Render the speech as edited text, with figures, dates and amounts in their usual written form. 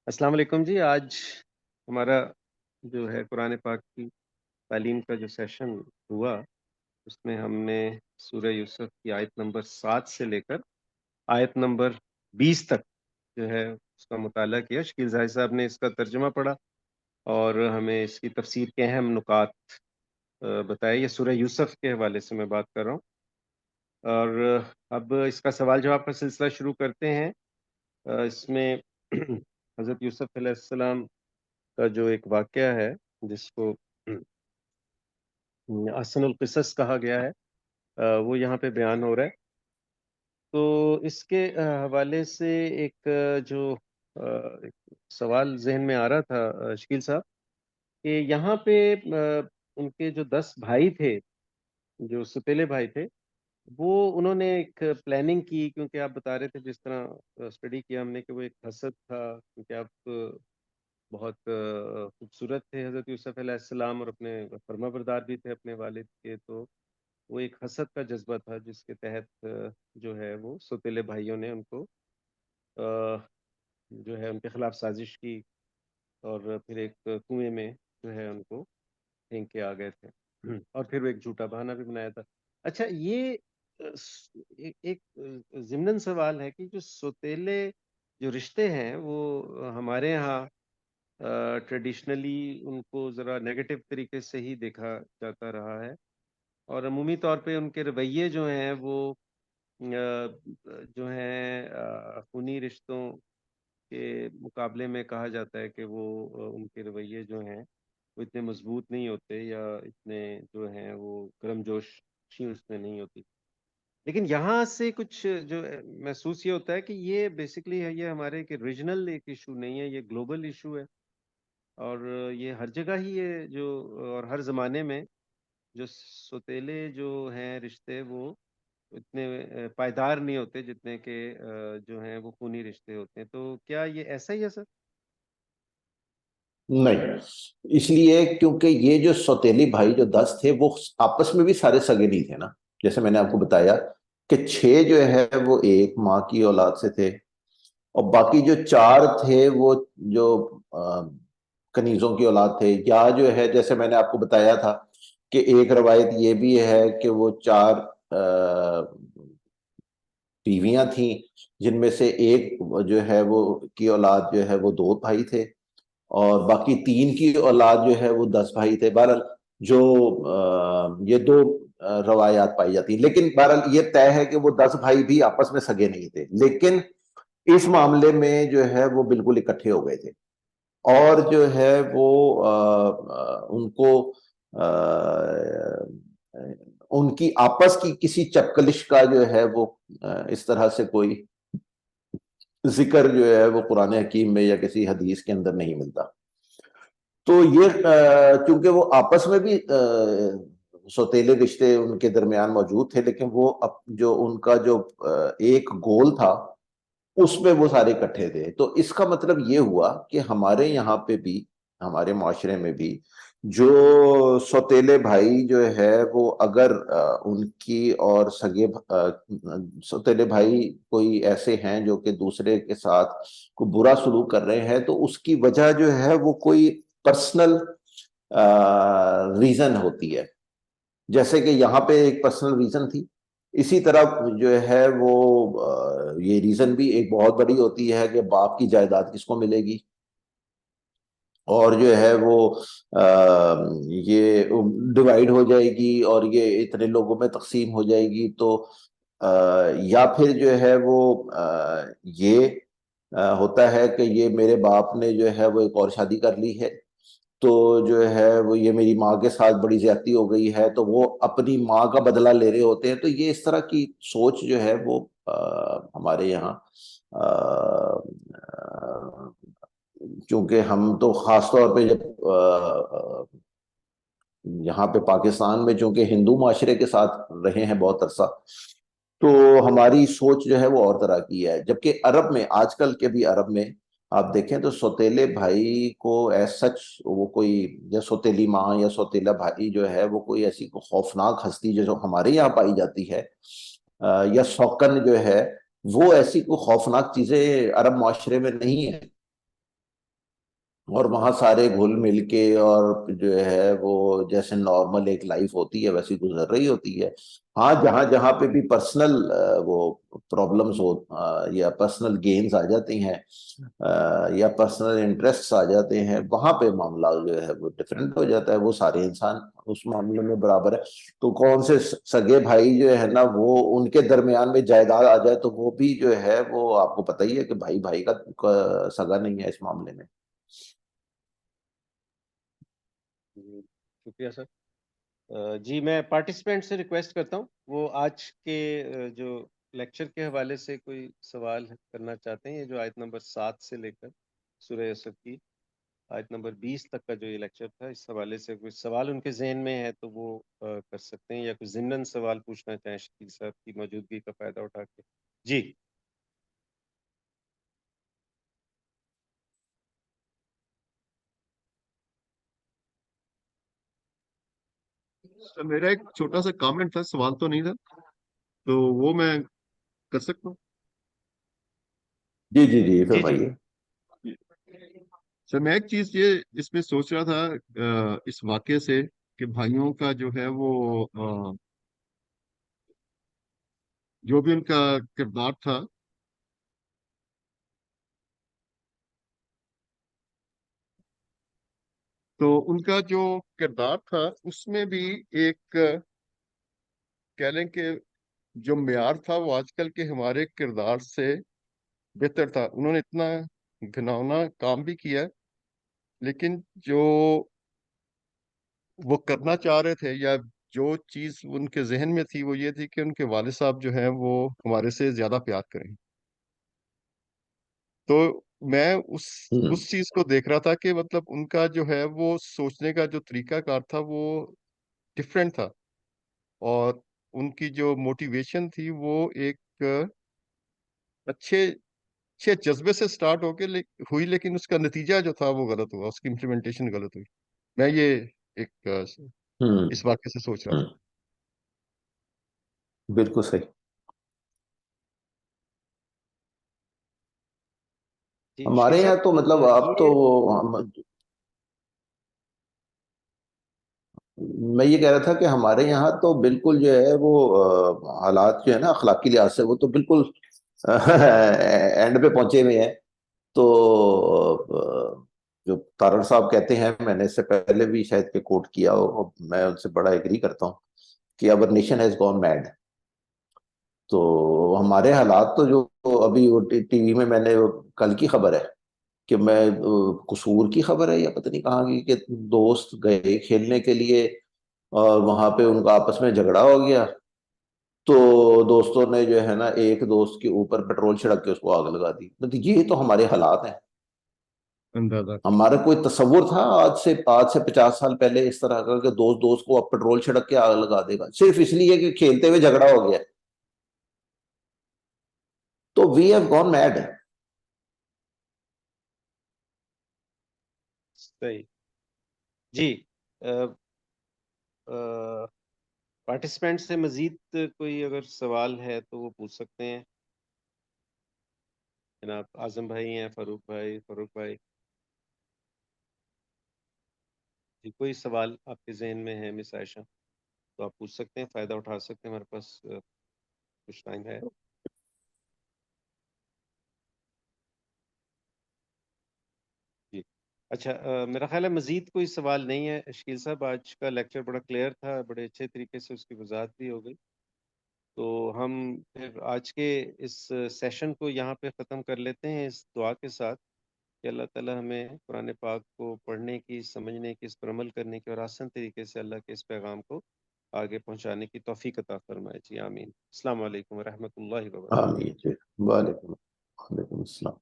السلام علیکم جی۔ آج ہمارا جو ہے قرآن پاک کی تعلیم کا جو سیشن ہوا، اس میں ہم نے سورہ یوسف کی آیت نمبر 7 سے لے کر آیت نمبر 20 تک جو ہے اس کا مطالعہ کیا۔ شکیل ظاہر صاحب نے اس کا ترجمہ پڑھا اور ہمیں اس کی تفسیر کے اہم نکات بتائے۔ یہ سورہ یوسف کے حوالے سے میں بات کر رہا ہوں، اور اب اس کا سوال جواب کا سلسلہ شروع کرتے ہیں۔ اس میں حضرت یوسف علیہ السلام کا جو ایک واقعہ ہے، جس کو احسن القصص کہا گیا ہے، وہ یہاں پہ بیان ہو رہا ہے۔ تو اس کے حوالے سے ایک جو ایک سوال ذہن میں آ رہا تھا شکیل صاحب، کہ یہاں پہ ان کے جو 10 بھائی تھے، جو ستیلے بھائی تھے، وہ انہوں نے ایک پلاننگ کی، کیونکہ آپ بتا رہے تھے جس طرح اسٹڈی کیا ہم نے کہ وہ ایک حسد تھا، کیونکہ آپ بہت خوبصورت تھے حضرت یوسف علیہ السلام اور اپنے فرما بردار بھی تھے اپنے والد کے، تو وہ ایک حسد کا جذبہ تھا جس کے تحت جو ہے وہ سوتیلے بھائیوں نے ان کو جو ہے ان کے خلاف سازش کی، اور پھر ایک کنویں میں جو ہے ان کو پھینک کے آ گئے تھے، اور پھر وہ ایک جھوٹا بہانہ بھی بنایا تھا۔ اچھا، یہ ایک ضمناً سوال ہے کہ جو سوتیلے جو رشتے ہیں وہ ہمارے ہاں ٹریڈیشنلی ان کو ذرا نیگیٹو طریقے سے ہی دیکھا جاتا رہا ہے، اور عمومی طور پہ ان کے رویے جو ہیں وہ جو ہیں خونی رشتوں کے مقابلے میں کہا جاتا ہے کہ وہ ان کے رویے جو ہیں وہ اتنے مضبوط نہیں ہوتے، یا اتنے جو ہیں وہ گرم جوشی اس میں نہیں ہوتی۔ لیکن یہاں سے کچھ جو محسوس یہ ہوتا ہے کہ یہ بیسیکلی ہے، یہ ہمارے ایک ریجنل ایک ایشو نہیں ہے، یہ گلوبل ایشو ہے، اور یہ ہر جگہ ہی ہے، جو اور ہر زمانے میں جو سوتیلے جو ہیں رشتے وہ اتنے پائیدار نہیں ہوتے جتنے کہ جو ہیں وہ خونی رشتے ہوتے ہیں۔ تو کیا یہ ایسا ہی ہے سر؟ نہیں، اس لیے کیونکہ یہ جو سوتیلی بھائی جو 10 تھے وہ آپس میں بھی سارے سگے نہیں تھے نا، جیسے میں نے آپ کو بتایا کہ 6 جو ہے وہ ایک ماں کی اولاد سے تھے، اور باقی جو 4 تھے وہ جو کنیزوں کی اولاد تھے، یا جو ہے جیسے میں نے آپ کو بتایا تھا کہ ایک روایت یہ بھی ہے کہ وہ 4 بیویاں تھیں، جن میں سے ایک جو ہے وہ کی اولاد جو ہے وہ 2 بھائی تھے، اور باقی 3 کی اولاد جو ہے وہ 10 بھائی تھے۔ بہرحال جو یہ 2 روایات پائی جاتی ہیں، لیکن بہرحال یہ طے ہے کہ وہ 10 بھائی بھی آپس میں سگے نہیں تھے، لیکن اس معاملے میں جو ہے وہ بالکل اکٹھے ہو گئے تھے، اور جو ہے وہ ان کو ان کی آپس کی کسی چپکلش کا جو ہے وہ اس طرح سے کوئی ذکر جو ہے وہ قرآن حکیم میں یا کسی حدیث کے اندر نہیں ملتا۔ تو یہ چونکہ وہ آپس میں بھی سوتیلے رشتے ان کے درمیان موجود تھے، لیکن وہ جو ان کا جو ایک گول تھا اس میں وہ سارے اکٹھے تھے۔ تو اس کا مطلب یہ ہوا کہ ہمارے یہاں پہ بھی، ہمارے معاشرے میں بھی جو سوتیلے بھائی جو ہے وہ اگر ان کی اور سگے سوتیلے بھائی کوئی ایسے ہیں جو کہ دوسرے کے ساتھ کوئی برا سلوک کر رہے ہیں، تو اس کی وجہ جو ہے وہ کوئی پرسنل ریزن ہوتی ہے، جیسے کہ یہاں پہ ایک پرسنل ریزن تھی، اسی طرح جو ہے وہ یہ ریزن بھی ایک بہت بڑی ہوتی ہے کہ باپ کی جائیداد کس کو ملے گی، اور جو ہے وہ یہ ڈیوائیڈ ہو جائے گی اور یہ اتنے لوگوں میں تقسیم ہو جائے گی، تو یا پھر جو ہے وہ یہ ہوتا ہے کہ یہ میرے باپ نے جو ہے وہ ایک اور شادی کر لی ہے، تو جو ہے وہ یہ میری ماں کے ساتھ بڑی زیادتی ہو گئی ہے، تو وہ اپنی ماں کا بدلہ لے رہے ہوتے ہیں۔ تو یہ اس طرح کی سوچ جو ہے وہ ہمارے یہاں چونکہ ہم تو خاص طور پہ جب یہاں پہ پاکستان میں چونکہ ہندو معاشرے کے ساتھ رہے ہیں بہت عرصہ، تو ہماری سوچ جو ہے وہ اور طرح کی ہے، جبکہ عرب میں آج کل کے بھی عرب میں آپ دیکھیں تو سوتیلے بھائی کو ایز سچ وہ کوئی یا سوتیلی ماں یا سوتیلا بھائی جو ہے وہ کوئی ایسی خوفناک ہستی جو ہمارے یہاں پائی جاتی ہے، یا سوکن جو ہے وہ ایسی کوئی خوفناک چیزیں عرب معاشرے میں نہیں ہیں۔ اور وہاں سارے گھل مل کے اور جو ہے وہ جیسے نارمل ایک لائف ہوتی ہے ویسی گزر رہی ہوتی ہے. ہاں جہاں جہاں پہ بھی پرسنل وہ پرابلمس ہو یا پرسنل گینز آ جاتی ہیں یا پرسنل انٹرسٹ آ جاتے ہیں, وہاں پہ معاملہ جو ہے وہ ڈفرینٹ ہو جاتا ہے. وہ سارے انسان اس معاملے میں برابر ہے. تو کون سے سگے بھائی جو ہے نا وہ ان کے درمیان میں جائیداد آ جائے تو وہ بھی جو ہے وہ آپ کو پتہ ہی ہے کہ بھائی بھائی کا سگا نہیں ہے اس معاملے میں. شکریہ سر. جی میں پارٹیسپینٹ سے ریکویسٹ کرتا ہوں وہ آج کے جو لیکچر کے حوالے سے کوئی سوال کرنا چاہتے ہیں. یہ جو آیت نمبر 7 سے لے کر سورہ یوسف کی آیت نمبر 20 تک کا جو یہ لیکچر تھا, اس حوالے سے کوئی سوال ان کے ذہن میں ہے تو وہ کر سکتے ہیں, یا کوئی ضمناً سوال پوچھنا چاہیں شکیل صاحب کی موجودگی کا فائدہ اٹھا کے. جی میرا ایک چھوٹا سا کامنٹ تھا, سوال تو نہیں تھا, تو وہ میں کر سکتا ہوں. جی جی جی جی جی فرمائیے. سر میں ایک چیز یہ اس میں سوچ رہا تھا اس واقعے سے کہ بھائیوں کا جو ہے وہ جو بھی ان کا کردار تھا تو ان کا جو کردار تھا اس میں بھی ایک کہہ لیں کہ جو معیار تھا وہ آج کل کے ہمارے کردار سے بہتر تھا. انہوں نے اتنا گھناؤنا کام بھی کیا لیکن جو وہ کرنا چاہ رہے تھے یا جو چیز ان کے ذہن میں تھی وہ یہ تھی کہ ان کے والد صاحب جو ہیں وہ ہمارے سے زیادہ پیار کریں. تو میں اس چیز کو دیکھ رہا تھا کہ مطلب ان کا جو ہے وہ سوچنے کا جو طریقہ کار تھا وہ ڈفرینٹ تھا, اور ان کی جو موٹیویشن تھی وہ ایک اچھے اچھے جذبے سے سٹارٹ ہو کے ہوئی, لیکن اس کا نتیجہ جو تھا وہ غلط ہوا, اس کی امپلیمنٹیشن غلط ہوئی. میں یہ ایک اس واقعے سے سوچ رہا تھا. بالکل صحیح. جی شکیل ہمارے یہاں تو صاحب مطلب آپ تو یہ میں یہ کہہ رہا تھا کہ ہمارے یہاں تو بالکل جو ہے وہ حالات جو ہے نا اخلاقی لحاظ سے وہ تو بالکل اینڈ پہ پہنچے ہوئے ہیں. تو جو تارڑ صاحب کہتے ہیں, میں نے اس سے پہلے بھی شاید کہ کوٹ کیا ہو, میں ان سے بڑا ایگری کرتا ہوں کہ our nation has gone mad. تو ہمارے حالات تو جو ابھی ٹی وی میں نے کل کی خبر ہے کہ میں قصور کی خبر ہے یا پتہ نہیں کہاں کی, کہ دوست گئے کھیلنے کے لیے اور وہاں پہ ان کا آپس میں جھگڑا ہو گیا, تو دوستوں نے جو ہے نا ایک دوست کے اوپر پیٹرول چھڑک کے اس کو آگ لگا دی. یہ تو ہمارے حالات ہیں. اندازہ ہمارا کوئی تصور تھا آج سے 50 سال پہلے اس طرح کا کہ دوست کو اب پیٹرول چھڑک کے آگ لگا دے گا صرف اس لیے کہ کھیلتے ہوئے جھگڑا ہو گیا. تو وی ہیو گون میڈ. صحیح. جی پارٹیسپینٹ سے مزید کوئی اگر سوال ہے تو وہ پوچھ سکتے ہیں. جناب اعظم بھائی ہیں, فاروق بھائی. جی کوئی سوال آپ کے ذہن میں ہے مس عائشہ تو آپ پوچھ سکتے ہیں, فائدہ اٹھا سکتے ہیں, ہمارے پاس کچھ ٹائم ہے. جی اچھا, میرا خیال ہے مزید کوئی سوال نہیں ہے. شکیل صاحب آج کا لیکچر بڑا کلیئر تھا, بڑے اچھے طریقے سے اس کی وضاحت بھی ہو گئی. تو ہم پھر آج کے اس سیشن کو یہاں پہ ختم کر لیتے ہیں اس دعا کے ساتھ کہ اللہ تعالیٰ ہمیں قرآن پاک کو پڑھنے کی, سمجھنے کی, اس پر عمل کرنے کی اور آسان طریقے سے اللہ کے اس پیغام کو آگے پہنچانے کی توفیق عطا فرمائے. جی آمین. السلام علیکم ورحمۃ اللہ وبرکاتہ. آمین. وعلیکم السلام.